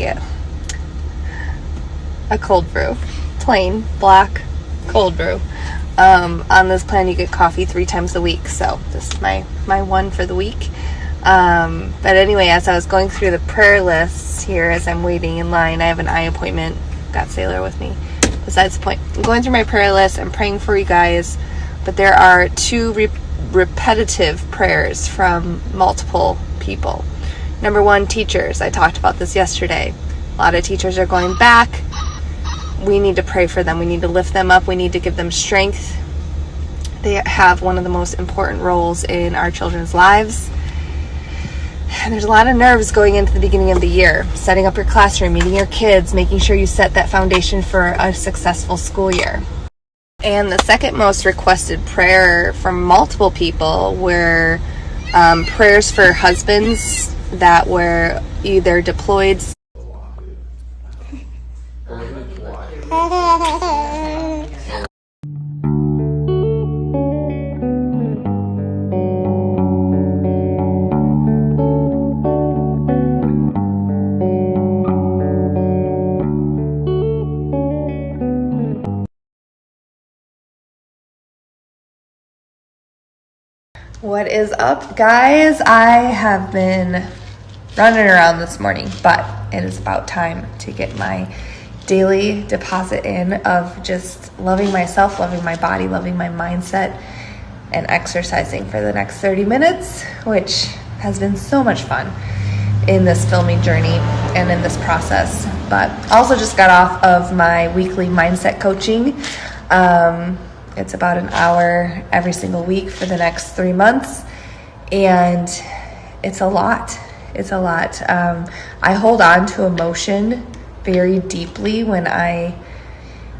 Yeah. A cold brew. Plain, black, cold brew. On this plan, you get coffee 3 times a week, so this is my one for the week. But anyway, as I was going through the prayer lists here, as I'm waiting in line, I have an eye appointment. Got Sailor with me. Besides the point, I'm going through my prayer list. I'm praying for you guys, but there are 2 repetitive prayers from multiple people. Number 1, teachers. I talked about this yesterday. A lot of teachers are going back. We need to pray for them. We need to lift them up. We need to give them strength. They have one of the most important roles in our children's lives. And there's a lot of nerves going into the beginning of the year. Setting up your classroom, meeting your kids, making sure you set that foundation for a successful school year. And the second most requested prayer from multiple people were prayers for husbands that were either deployed. What is up, guys? I have been running around this morning, but it is about time to get my daily deposit in of just loving myself, loving my body, loving my mindset, and exercising for the next 30 minutes, which has been so much fun in this filming journey and in this process. But also just got off of my weekly mindset coaching. It's about an hour every single week for the next 3 months, and it's a lot. It's a lot. I hold on to emotion very deeply when I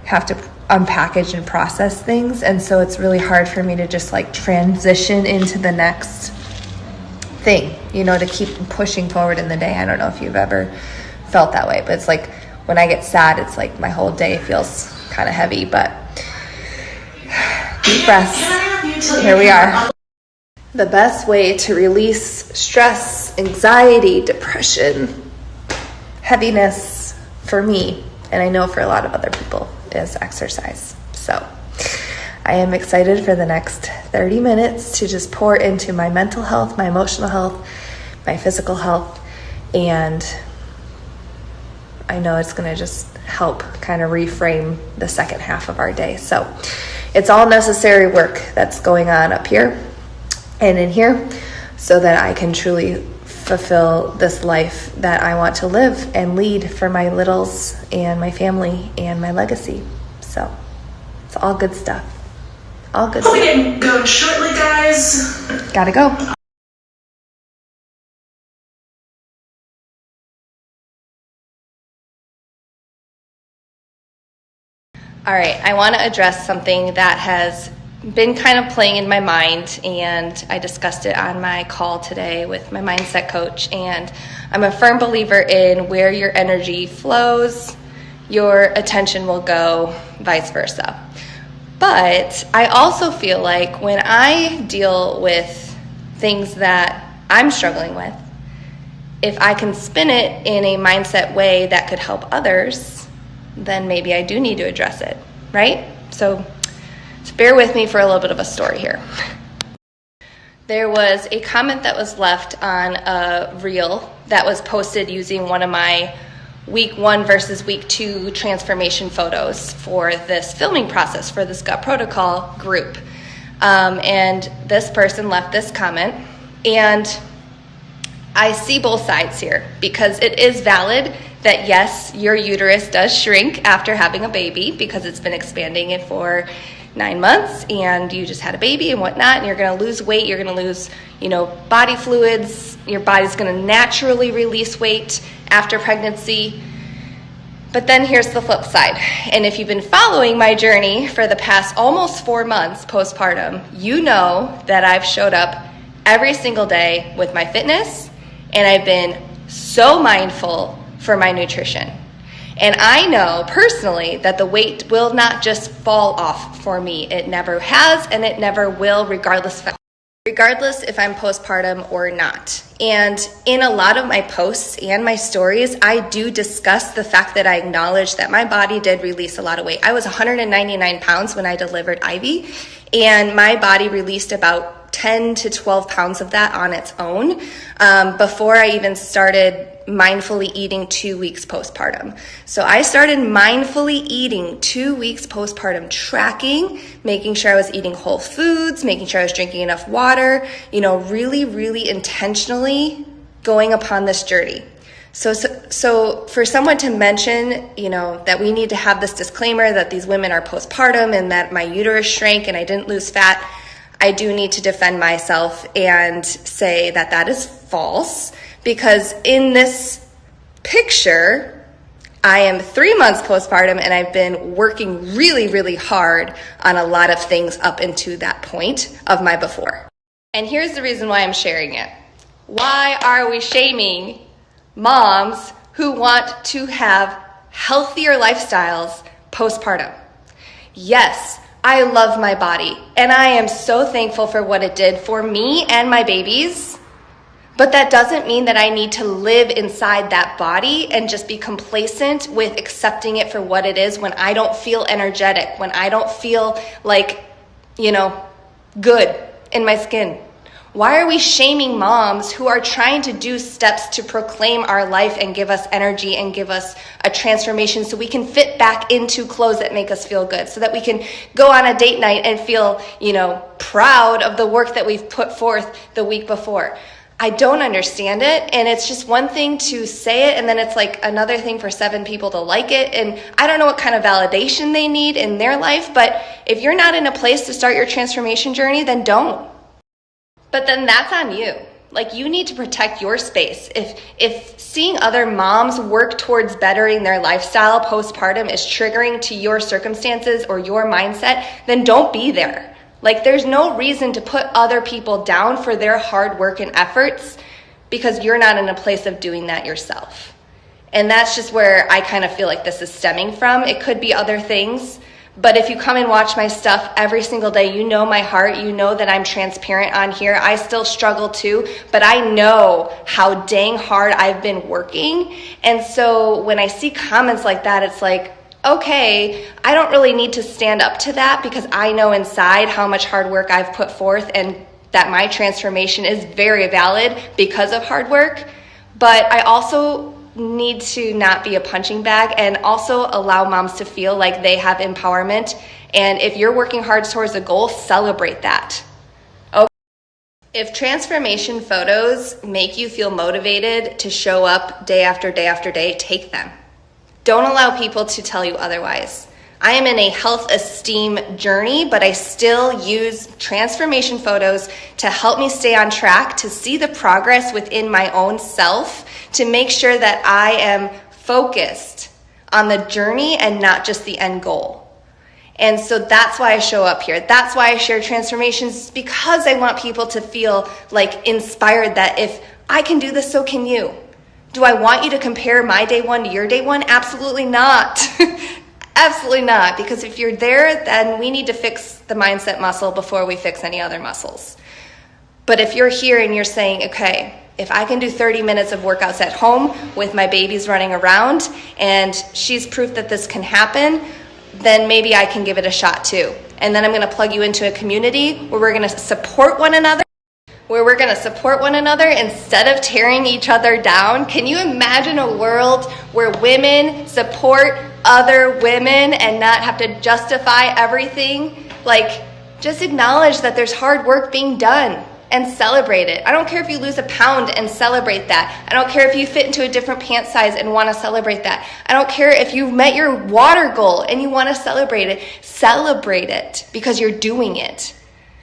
have to unpackage and process things, and so it's really hard for me to just like transition into the next thing, to keep pushing forward in the day. I don't know if you've ever felt that way, but it's like when I get sad, it's like my whole day feels kind of heavy, but deep breaths. Here we are. The best way to release stress, anxiety, depression, heaviness for me, and I know for a lot of other people, is exercise. So I am excited for the next 30 minutes to just pour into my mental health, my emotional health, my physical health, and I know it's going to just help kind of reframe the second half of our day. So it's all necessary work that's going on up here and in here so that I can truly fulfill this life that I want to live and lead for my littles and my family and my legacy. So it's all good stuff. All good stuff. We can go shortly, guys. Gotta go. All right, I want to address something that has been kind of playing in my mind, and I discussed it on my call today with my mindset coach, and I'm a firm believer in where your energy flows, your attention will go, vice versa. But I also feel like when I deal with things that I'm struggling with, if I can spin it in a mindset way that could help others, then maybe I do need to address it, right? So bear with me for a little bit of a story here. There was a comment that was left on a reel that was posted using one of my week 1 versus week 2 transformation photos for this filming process for this gut protocol group. And this person left this comment, and I see both sides here because it is valid that yes, your uterus does shrink after having a baby because it's been expanding it for 9 months and you just had a baby and whatnot, and you're going to lose weight, you're going to lose, body fluids, your body's going to naturally release weight after pregnancy. But then here's the flip side. And if you've been following my journey for the past almost 4 months postpartum, you know that I've showed up every single day with my fitness, and I've been so mindful for my nutrition. And I know personally that the weight will not just fall off for me. It never has, and it never will, regardless of regardless if I'm postpartum or not. And in a lot of my posts and my stories, I do discuss the fact that I acknowledge that my body did release a lot of weight. I was 199 pounds when I delivered Ivy, and my body released about 10 to 12 pounds of that on its own before I even started mindfully eating 2 weeks postpartum. So I started mindfully eating 2 weeks postpartum, tracking, making sure I was eating whole foods, making sure I was drinking enough water, really, really intentionally going upon this journey. So for someone to mention, that we need to have this disclaimer that these women are postpartum and that my uterus shrank and I didn't lose fat, I do need to defend myself and say that that is false, because in this picture, I am 3 months postpartum and I've been working really, really hard on a lot of things up into that point of my before. And here's the reason why I'm sharing it. Why are we shaming moms who want to have healthier lifestyles postpartum? Yes, I love my body, and I am so thankful for what it did for me and my babies, but that doesn't mean that I need to live inside that body and just be complacent with accepting it for what it is when I don't feel energetic, when I don't feel like, good in my skin. Why are we shaming moms who are trying to do steps to proclaim our life and give us energy and give us a transformation so we can fit back into clothes that make us feel good, so that we can go on a date night and feel, proud of the work that we've put forth the week before? I don't understand it, and it's just one thing to say it, and then it's like another thing for 7 people to like it, and I don't know what kind of validation they need in their life, but if you're not in a place to start your transformation journey, then don't. But then that's on you. Like, you need to protect your space. If seeing other moms work towards bettering their lifestyle postpartum is triggering to your circumstances or your mindset, then don't be there. Like, there's no reason to put other people down for their hard work and efforts because you're not in a place of doing that yourself. And that's just where I kind of feel like this is stemming from. It could be other things, but if you come and watch my stuff every single day, you know my heart, you know that I'm transparent on here. I still struggle too, but I know how dang hard I've been working. And so when I see comments like that, it's like, okay, I don't really need to stand up to that because I know inside how much hard work I've put forth and that my transformation is very valid because of hard work. But I also need to not be a punching bag and also allow moms to feel like they have empowerment. And if you're working hard towards a goal, celebrate that. Okay. If transformation photos make you feel motivated to show up day after day after day, take them. Don't allow people to tell you otherwise. I am in a health esteem journey, but I still use transformation photos to help me stay on track, to see the progress within my own self, to make sure that I am focused on the journey and not just the end goal. And so that's why I show up here. That's why I share transformations, because I want people to feel like inspired that if I can do this, so can you. Do I want you to compare my day one to your day one? Absolutely not. Absolutely not. Because if you're there, then we need to fix the mindset muscle before we fix any other muscles. But if you're here and you're saying, okay, if I can do 30 minutes of workouts at home with my babies running around and she's proof that this can happen, then maybe I can give it a shot too. And then I'm going to plug you into a community where we're going to support one another. Instead of tearing each other down. Can you imagine a world where women support other women and not have to justify everything? Like, just acknowledge that there's hard work being done and celebrate it. I don't care if you lose a pound and celebrate that. I don't care if you fit into a different pant size and want to celebrate that. I don't care if you've met your water goal and you want to celebrate it. Celebrate it because you're doing it.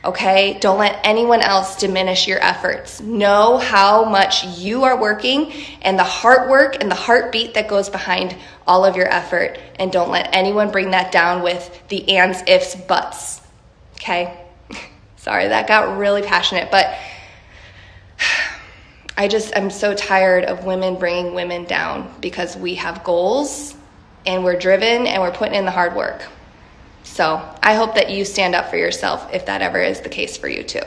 Okay? Don't let anyone else diminish your efforts. Know how much you are working and the heart work and the heartbeat that goes behind all of your effort. And don't let anyone bring that down with the ands, ifs, buts. Okay? Sorry, that got really passionate, but I'm so tired of women bringing women down because we have goals and we're driven and we're putting in the hard work. So I hope that you stand up for yourself if that ever is the case for you too.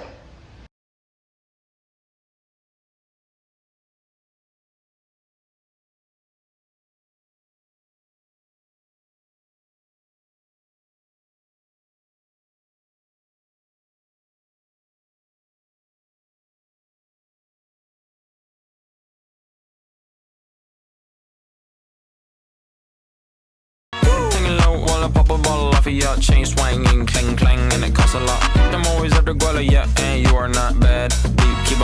I'll pop a bottle off of your chain swinging, clang clang, and it costs a lot. I'm always at the guala, yeah, and you are not bad. Deep, keep